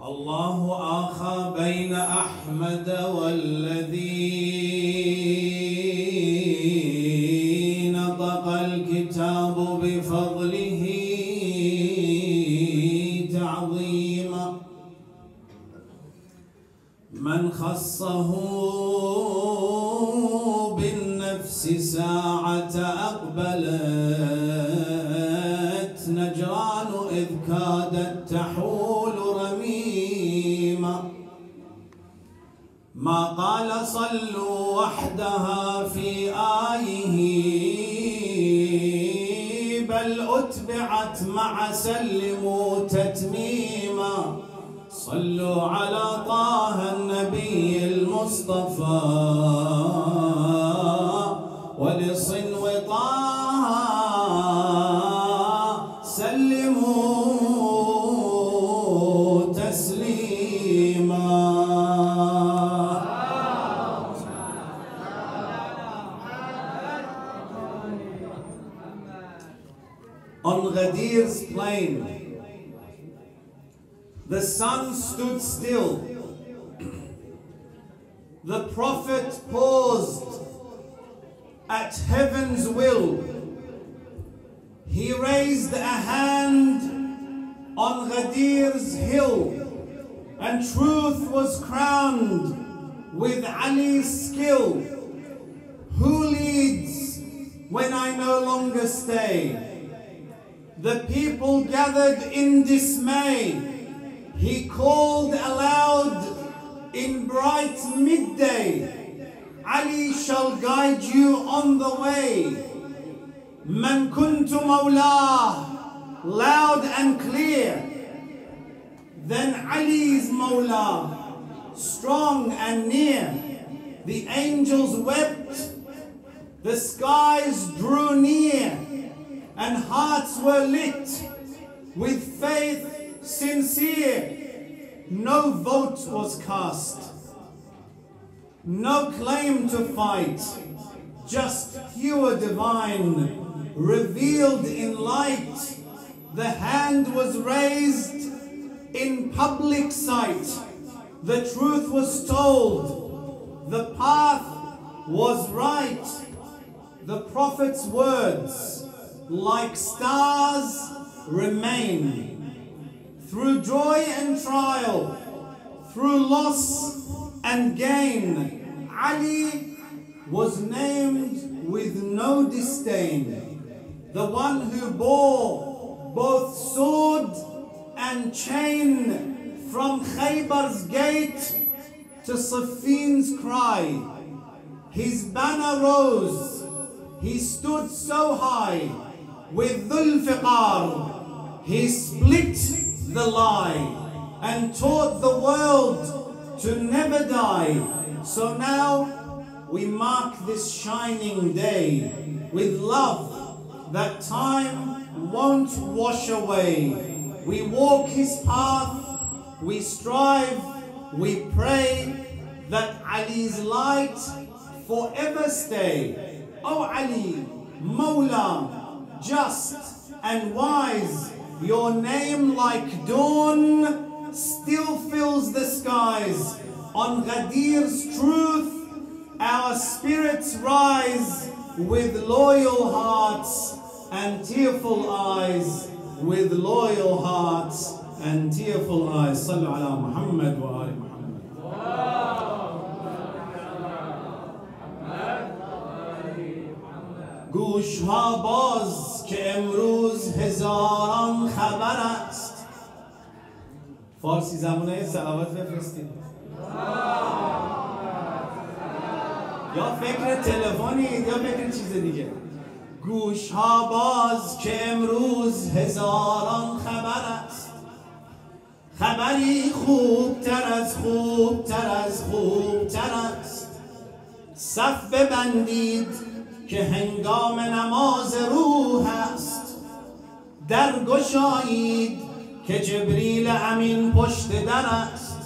الله آخى بين أحمد والذي نطق الكتاب بفضله تعظيما من خصه بالنفس ساعة أقبلت نجران إذ كادت تحول رميما ما قال صلوا وحدها في آيه بل أتبعت مع سلموا تتميما صلوا على طه النبي المصطفى ولصنو طه سلموا تسليما. On Ghadir's plain, the sun stood still. The Prophet paused at heaven's will. He raised a hand on Ghadir's hill, and truth was crowned with Ali's skill. Who leads when I no longer stay? The people gathered in dismay. He called aloud in bright midday, Ali shall guide you on the way. Man kuntu mawlah, loud and clear. Then Ali's mawlah, strong and near. The angels wept, the skies drew near, and hearts were lit with faith sincere. No vote was cast, no claim to fight, just pure divine, revealed in light. The hand was raised in public sight. The truth was told, the path was right. The Prophet's words, like stars, remain. Through joy and trial, through loss and gain, Ali was named with no disdain. The one who bore both sword and chain from Khaybar's gate to Siffin's cry. His banner rose, he stood so high. With Dhul Fiqar, he split the lie and taught the world to never die. So now we mark this shining day with love that time won't wash away. We walk his path, we strive, we pray that Ali's light forever stay. Oh Ali, Mawla, just and wise, your name like dawn still fills the skies. On Ghadir's truth, our spirits rise with loyal hearts and tearful eyes, with loyal hearts and tearful eyes. Sallu ala Muhammad wa ali Muhammad. گوش ها باز که امروز هزاران خبر است. فارسی زمونه صلوات بفرستید. یا فکر تلفنید یا فکر چیز دیگه. گوش ها باز که امروز هزاران خبر است. خبری خوبتر از خوبتر از خوبتر است. صف ببندید که هنگام نماز روح است. در گشایید که جبریل امین پشت در است.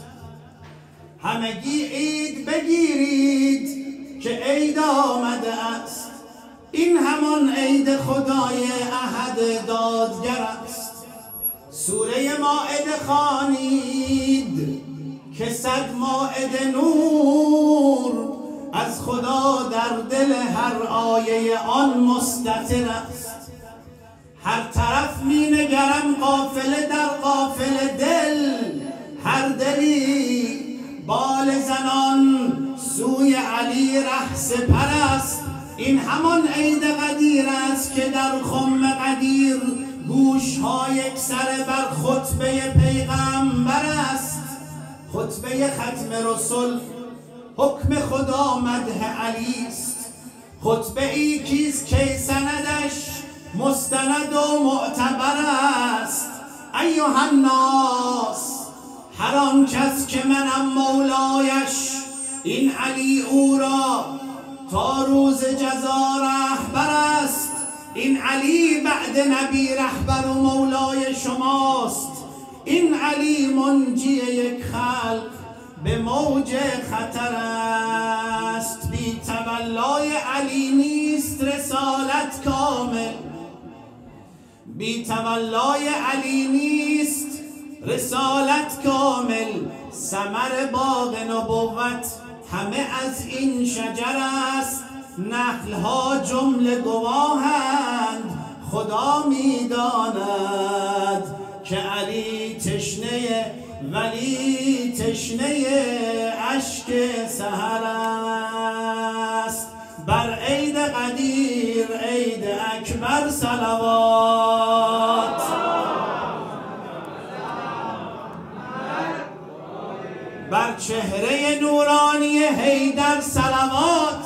همگی عید بگیرید که عید آمده است. این همان عید خدای احد دادگر است. سوره مائده خوانید که صد مائده نور از خدا در دل هر آیه آن مستتر است. هر طرف می نگرم قافله در قافله دل، هر دلی بال زنان سوی علی ره سپر است. این همان عید قدیر است که در خم قدیر گوشها یک سر بر خطبه پیغمبر است. خطبه ختم رسول حکم خدا مدح علی است. خطبه ای کیست که سندش مستند و معتبر است. ایها الناس، هر آن کس که منم مولایش، این علی او را تا روز جزا رهبر است. این علی بعد نبی رهبر و مولای شماست. این علی منجی یک خلق به موج خطر است. بی تولای علی نیست رسالت کامل، بی تولای علی نیست رسالت کامل. ثمر باغ نبوت همه از این شجر است. نخلها جمله گواهند، خدا میداند که علی تشنه ولی تشنه اشک سحر است. بر عید قدیر عید اکبر صلوات، بر چهره نورانی حیدر صلوات،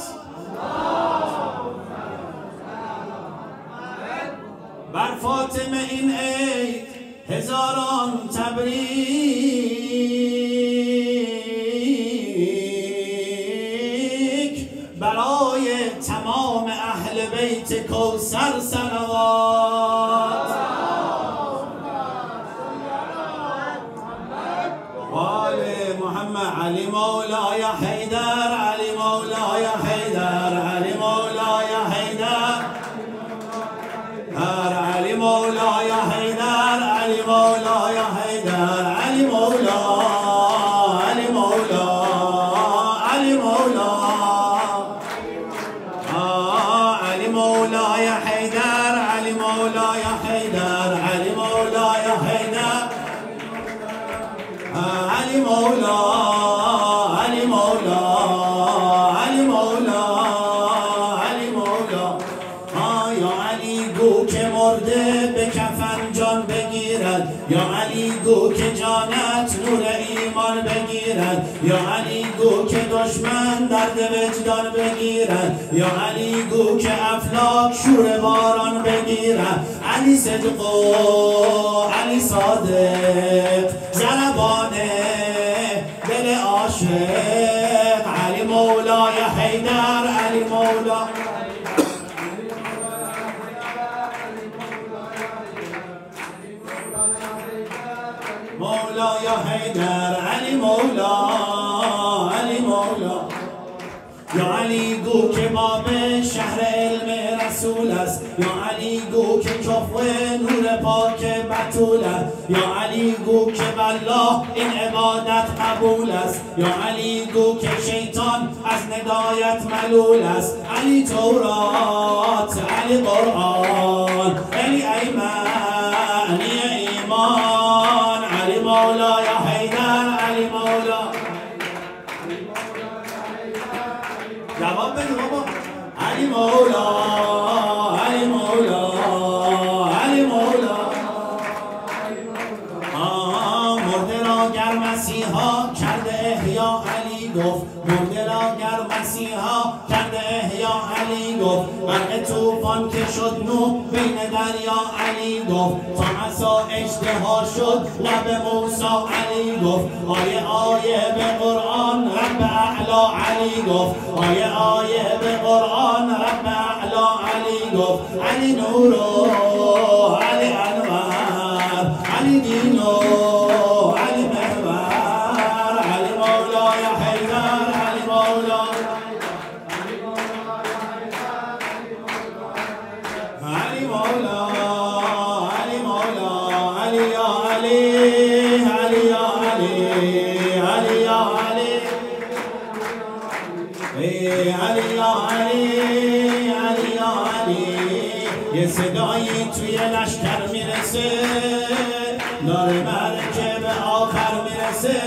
بر فاطمه این عید هزاران تبریک، برای تمام اهل بیت کوثر صلوات. آل محمد علی مولای حیدر، علی مولای حیدر، علی مولای حیدر، علی مولای حیدر، علی مولای حیدر، علی مولا، علی مولا، علی مولا، علی مولای حیدر، علی مولای حیدر، علی مولای حیدر، علی مولا، علی مولا، علی مولا، علی مولا. یا علی گو که مرده به کفن جان بگیرد، یا علی گو که جانت نور ایمان بگیرد، یا علی گو که دشمن درد وجدان بگیرد، یا علی گو که افلاک شور باران بگیرد. علی صدق و علی صادق ضربان دل عاشق، علی مولای حیدر، علی مولا، مولا یا حیدر، علی مولا، علی مولا. یا علی گو که باب شهر علم رسول است، یا علی گو که کفو نور پاک بطول است، یا علی گو که بالله این عبادت قبول است، یا علی گو که شیطان از ندایت ملول است. علی تورات، علی قرآن، علی ایمان، علی ایمان، علی مولا یا حیدر، علی مولا. جواب بده بابا. علی مولا، علی مولا، علی مولا. مرده را گر مسیحا کرده احیا، علی گفت مرده را گر مسیحا کرده احیا، علی گفت برق طوفان که شد نو بین دریا، علی گفت تا عصا اژدها شد لب موسی، علی گفت آیه آیه به قرآن رب اعلا، علی گفت آیه آیه به قرآن رب اعلا، علی گفت علی نورو، علی انور، علی دینو، علی محور، علی مولا یا حیدر، علی مولا، علی مولا، علی مولا، علی یا علی، علی یا علی. صدایی توی لشکر میرسه، داره مرکه به آخر میرسه.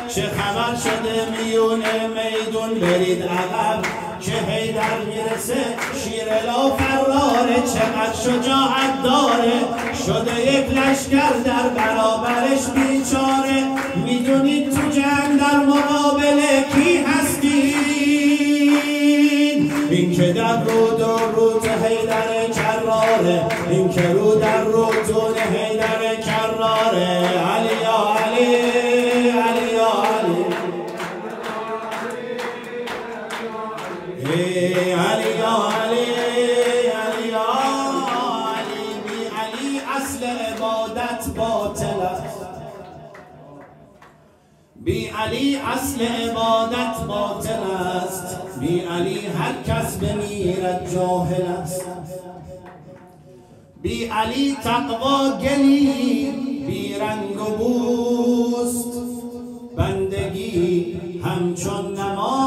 چه خبر شده میون میدون برید عقب که حیدر میرسه. شیر لا فراره چقدر شجاعت داره، شده یک لشکر در برابرش بیچاره. میدونید تو جنگ در مقابل کی هستید؟ این که در روت حیدر کراره، این که رو در روتون حیدر کراره. علی یا علی، علی یا علی، علی یا علی، علی یا علی. بی علی اصل عبادت باطل است، بی علی اصل عبادت باطل است. بی علی هر کس بمیرد جاهل است. بی علی تقوا گلی بی رنگ و بوست، بندگی همچون نماز